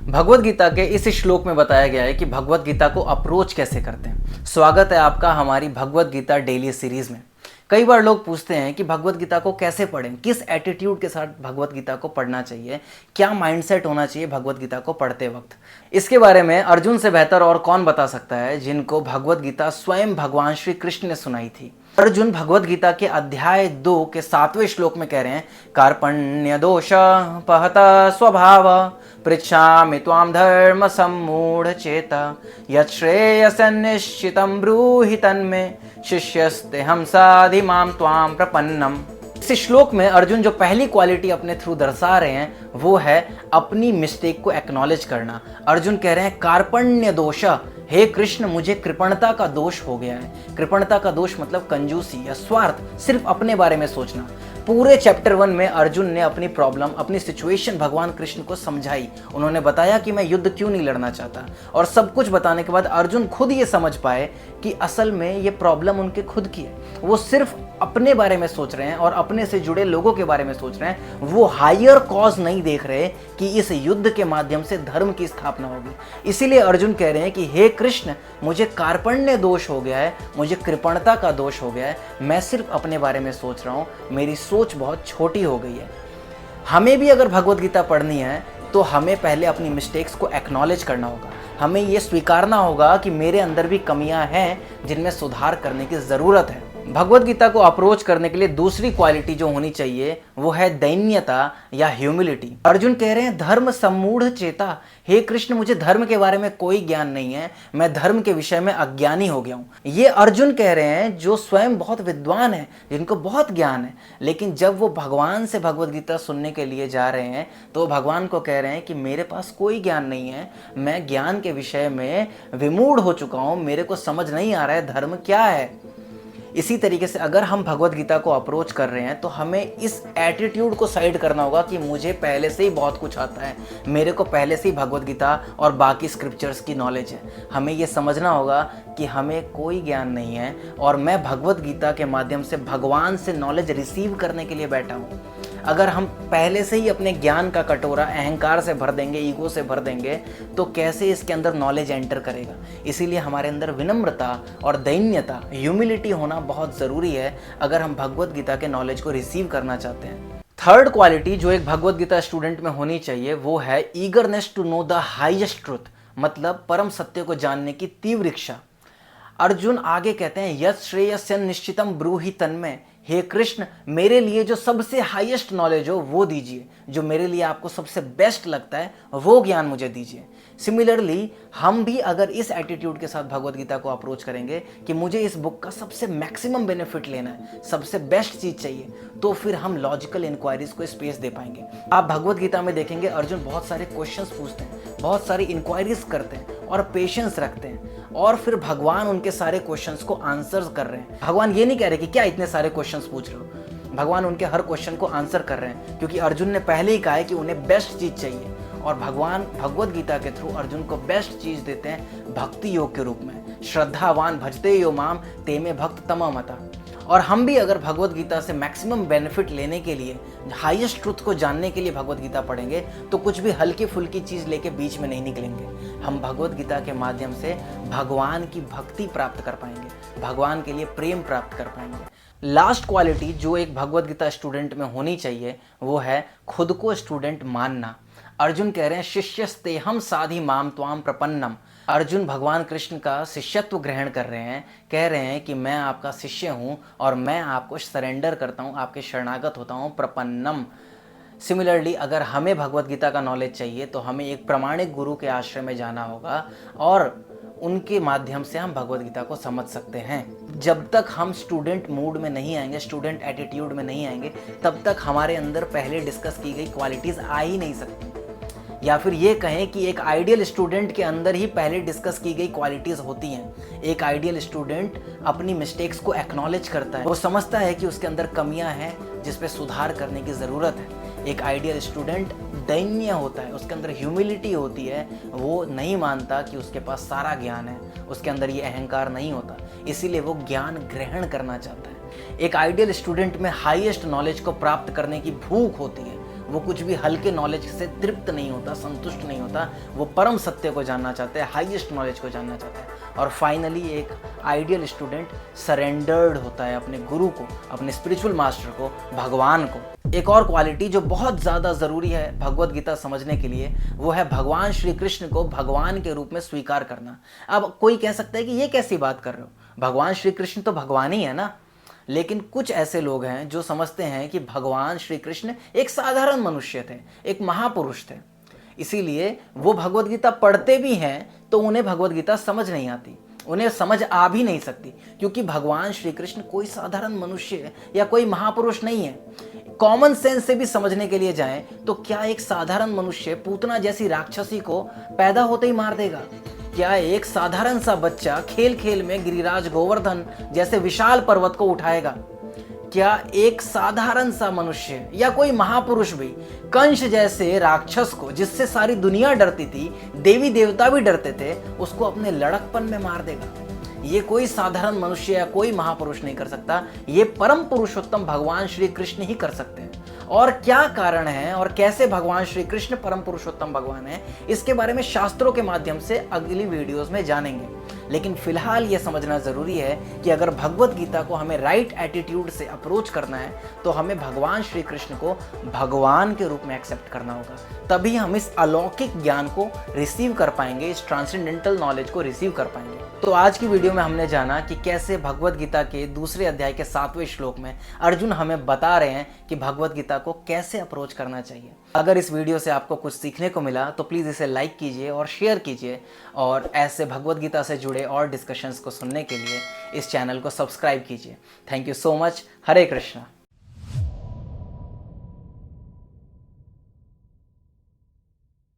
भगवत गीता के इस श्लोक में बताया गया है कि भगवत गीता को अप्रोच कैसे करते हैं। स्वागत है आपका हमारी भगवत गीता डेली सीरीज में। कई बार लोग पूछते हैं कि भगवत गीता को कैसे पढ़ें, किस एटीट्यूड के साथ भगवत गीता को पढ़ना चाहिए, क्या माइंडसेट होना चाहिए भगवत गीता को पढ़ते वक्त। इसके बारे में अर्जुन से बेहतर और कौन बता सकता है, जिनको भगवत गीता स्वयं भगवान श्री कृष्ण ने सुनाई थी। अर्जुन भगवत गीता के अध्याय 2 के 7वें श्लोक में कह रहे हैं, कार्पण्य दोष पहता स्वभाव पृच्छामि त्वां धर्म सम्मूढ़ चेता यत् श्रेयसन्निश्चितं ब्रूहि तन्मे शिष्यस्ते हम साधि माम त्वां प्रपन्नम। इस श्लोक में अर्जुन जो पहली क्वालिटी अपने थ्रू दर्शा रहे हैं वो है अपनी मिस्टेक को एक्नॉलेज करना। अर्जुन कह रहे हैं कार्पण्य दोष, हे कृष्ण मुझे कृपणता का दोष हो गया है। कृपणता का दोष मतलब कंजूसी या स्वार्थ, सिर्फ अपने बारे में सोचना। पूरे चैप्टर 1 में अर्जुन ने अपनी प्रॉब्लम, अपनी सिचुएशन भगवान कृष्ण को समझाई। उन्होंने बताया कि मैं युद्ध क्यों नहीं लड़ना चाहता, और सब कुछ बताने के बाद अर्जुन खुद ये समझ पाए कि असल में ये प्रॉब्लम उनके खुद की है। वो सिर्फ अपने बारे में सोच रहे हैं और अपने से जुड़े लोगों के बारे में सोच रहे हैं। वो हायर कॉज नहीं देख रहे कि इस युद्ध के माध्यम से धर्म की स्थापना होगी। इसीलिए अर्जुन कह रहे हैं कि हे कृष्ण मुझे कार्पण्य दोष हो गया है, मुझे कृपणता का दोष हो गया है। मैं सिर्फ अपने बारे में सोच रहा हूँ, मेरी सोच बहुत छोटी हो गई है। हमें भी अगर भगवत गीता पढ़नी है तो हमें पहले अपनी मिस्टेक्स को एक्नॉलेज करना होगा। हमें ये स्वीकारना होगा कि मेरे अंदर भी कमियां हैं जिनमें सुधार करने की ज़रूरत है। भगवत गीता को अप्रोच करने के लिए दूसरी क्वालिटी जो होनी चाहिए वो है दैन्यता या ह्यूमिलिटी। अर्जुन कह रहे हैं धर्म सम्मूढ़ चेता, हे कृष्ण मुझे धर्म के बारे में कोई ज्ञान नहीं है, मैं धर्म के विषय में अज्ञानी हो गया हूँ। ये अर्जुन कह रहे हैं जो स्वयं बहुत विद्वान है, जिनको बहुत ज्ञान है, लेकिन जब वो भगवान से भगवत गीता सुनने के लिए जा रहे हैं तो भगवान को कह रहे हैं कि मेरे पास कोई ज्ञान नहीं है, मैं ज्ञान के विषय में विमूढ़ हो चुका हूँ, मेरे को समझ नहीं आ रहा है धर्म क्या है। इसी तरीके से अगर हम भगवत गीता को अप्रोच कर रहे हैं तो हमें इस एटीट्यूड को साइड करना होगा कि मुझे पहले से ही बहुत कुछ आता है, मेरे को पहले से ही भगवत गीता और बाकी स्क्रिप्चर्स की नॉलेज है। हमें ये समझना होगा कि हमें कोई ज्ञान नहीं है और मैं भगवत गीता के माध्यम से भगवान से नॉलेज रिसीव करने के लिए बैठा हूँ। अगर हम पहले से ही अपने ज्ञान का कटोरा अहंकार से भर देंगे, ईगो से भर देंगे, तो कैसे इसके अंदर नॉलेज एंटर करेगा। इसीलिए हमारे अंदर विनम्रता और दैन्यता, ह्यूमिलिटी होना बहुत ज़रूरी है अगर हम भगवत गीता के नॉलेज को रिसीव करना चाहते हैं। थर्ड क्वालिटी जो एक भगवत गीता स्टूडेंट में होनी चाहिए वो है eagerness to know the highest truth, मतलब परम सत्य को जानने की तीव्र इच्छा। अर्जुन आगे कहते हैं यत् श्रेयस्य निश्चितम ब्रूहि तन्मे, हे कृष्ण मेरे लिए जो सबसे हाईएस्ट नॉलेज हो वो दीजिए, जो मेरे लिए आपको सबसे बेस्ट लगता है वो ज्ञान मुझे दीजिए। सिमिलरली हम भी अगर इस एटीट्यूड के साथ भगवत गीता को अप्रोच करेंगे कि मुझे इस बुक का सबसे मैक्सिमम बेनिफिट लेना है, सबसे बेस्ट चीज़ चाहिए, तो फिर हम लॉजिकल इंक्वायरीज को स्पेस दे पाएंगे। आप भगवत गीता में देखेंगे अर्जुन बहुत सारे क्वेश्चंस पूछते हैं, बहुत सारी इंक्वायरीज करते हैं और पेशेंस रखते हैं, और फिर भगवान उनके सारे क्वेश्चंस को आंसर्स कर रहे हैं। भगवान ये नहीं कह रहे कि क्या इतने सारे क्वेश्चंस पूछ रहे हो, भगवान उनके हर क्वेश्चन को आंसर कर रहे हैं, क्योंकि अर्जुन ने पहले ही कहा है कि उन्हें बेस्ट चीज़ चाहिए। और भगवान भगवत गीता के थ्रू अर्जुन को बेस्ट चीज़ देते हैं भक्ति योग के रूप में। श्रद्धावान भजते यो माम ते में भक्त तमा मता। और हम भी अगर भगवत गीता से मैक्सिमम बेनिफिट लेने के लिए, हाईएस्ट ट्रुथ को जानने के लिए भगवत गीता पढ़ेंगे तो कुछ भी हल्की फुल्की चीज़ लेके बीच में नहीं निकलेंगे। हम भगवत गीता के माध्यम से भगवान की भक्ति प्राप्त कर पाएंगे, भगवान के लिए प्रेम प्राप्त कर पाएंगे। लास्ट क्वालिटी जो एक भगवत गीता स्टूडेंट में होनी चाहिए वो है खुद को स्टूडेंट मानना। अर्जुन कह रहे हैं शिष्यस्ते हम साधि माम त्वाम प्रपन्नम। अर्जुन भगवान कृष्ण का शिष्यत्व ग्रहण कर रहे हैं, कह रहे हैं कि मैं आपका शिष्य हूँ और मैं आपको सरेंडर करता हूँ, आपके शरणागत होता हूँ, प्रपन्नम। सिमिलरली अगर हमें भगवत गीता का नॉलेज चाहिए तो हमें एक प्रामाणिक गुरु के आश्रय में जाना होगा और उनके माध्यम से हम भगवत गीता को समझ सकते हैं। जब तक हम स्टूडेंट मूड में नहीं आएंगे, स्टूडेंट एटीट्यूड में नहीं आएंगे, तब तक हमारे अंदर पहले डिस्कस की गई क्वालिटीज़ आ ही नहीं सकती। या फिर ये कहें कि एक आइडियल स्टूडेंट के अंदर ही पहले डिस्कस की गई क्वालिटीज़ होती हैं। एक आइडियल स्टूडेंट अपनी मिस्टेक्स को एक्नॉलेज करता है, वो समझता है कि उसके अंदर कमियां हैं जिस पे सुधार करने की ज़रूरत है। एक आइडियल स्टूडेंट दैन्य होता है, उसके अंदर ह्यूमिलिटी होती है, वो नहीं मानता कि उसके पास सारा ज्ञान है, उसके अंदर ये अहंकार नहीं होता, इसीलिए वो ज्ञान ग्रहण करना चाहता है। एक आइडियल स्टूडेंट में हाईएस्ट नॉलेज को प्राप्त करने की भूख होती है, वो कुछ भी हल्के नॉलेज से तृप्त नहीं होता, संतुष्ट नहीं होता। वो परम सत्य को जानना चाहते हैं, हाईएस्ट नॉलेज को जानना चाहते हैं। और फाइनली एक आइडियल स्टूडेंट सरेंडर्ड होता है अपने गुरु को, अपने स्पिरिचुअल मास्टर को, भगवान को। एक और क्वालिटी जो बहुत ज़्यादा ज़रूरी है भगवत गीता समझने के लिए, वो है भगवान श्री कृष्ण को भगवान के रूप में स्वीकार करना। अब कोई कह सकता है कि ये कैसी बात कर रहे हो, भगवान श्री कृष्ण तो भगवान ही है ना। लेकिन कुछ ऐसे लोग हैं जो समझते हैं कि भगवान श्री कृष्ण एक साधारण मनुष्य थे, एक महापुरुष थे, इसीलिए वो भगवत गीता पढ़ते भी हैं तो उन्हें भगवत गीता समझ नहीं आती, उन्हें समझ आ भी नहीं सकती, क्योंकि भगवान श्री कृष्ण कोई साधारण मनुष्य या कोई महापुरुष नहीं है। कॉमन सेंस से भी समझने के लिए जाएं तो क्या एक साधारण मनुष्य पूतना जैसी राक्षसी को पैदा होते ही मार देगा? क्या एक साधारण सा बच्चा खेल खेल में गिरिराज गोवर्धन जैसे विशाल पर्वत को उठाएगा? क्या एक साधारण सा मनुष्य या कोई महापुरुष भी कंस जैसे राक्षस को, जिससे सारी दुनिया डरती थी, देवी देवता भी डरते थे, उसको अपने लड़कपन में मार देगा? ये कोई साधारण मनुष्य या कोई महापुरुष नहीं कर सकता, ये परम पुरुषोत्तम भगवान श्री कृष्ण ही कर सकते हैं। और क्या कारण है और कैसे भगवान श्री कृष्ण परम पुरुषोत्तम भगवान है, इसके बारे में शास्त्रों के माध्यम से अगली वीडियोस में जानेंगे। लेकिन फिलहाल ये समझना जरूरी है कि अगर भगवत गीता को हमें राइट एटीट्यूड से अप्रोच करना है तो हमें भगवान श्री कृष्ण को भगवान के रूप में एक्सेप्ट करना होगा, तभी हम इस अलौकिक ज्ञान को रिसीव कर पाएंगे, इस ट्रांसेंडेंटल नॉलेज को रिसीव कर पाएंगे। तो आज की वीडियो में हमने जाना कि कैसे भगवत गीता के दूसरे अध्याय के 7वें श्लोक में अर्जुन हमें बता रहे हैं कि भगवत गीता को कैसे अप्रोच करना चाहिए। अगर इस वीडियो से आपको कुछ सीखने को मिला तो प्लीज़ इसे लाइक कीजिए और शेयर कीजिए, और ऐसे भगवत गीता से जुड़े और डिस्कशंस को सुनने के लिए इस चैनल को सब्सक्राइब कीजिए। Thank you so much. Hare Krishna.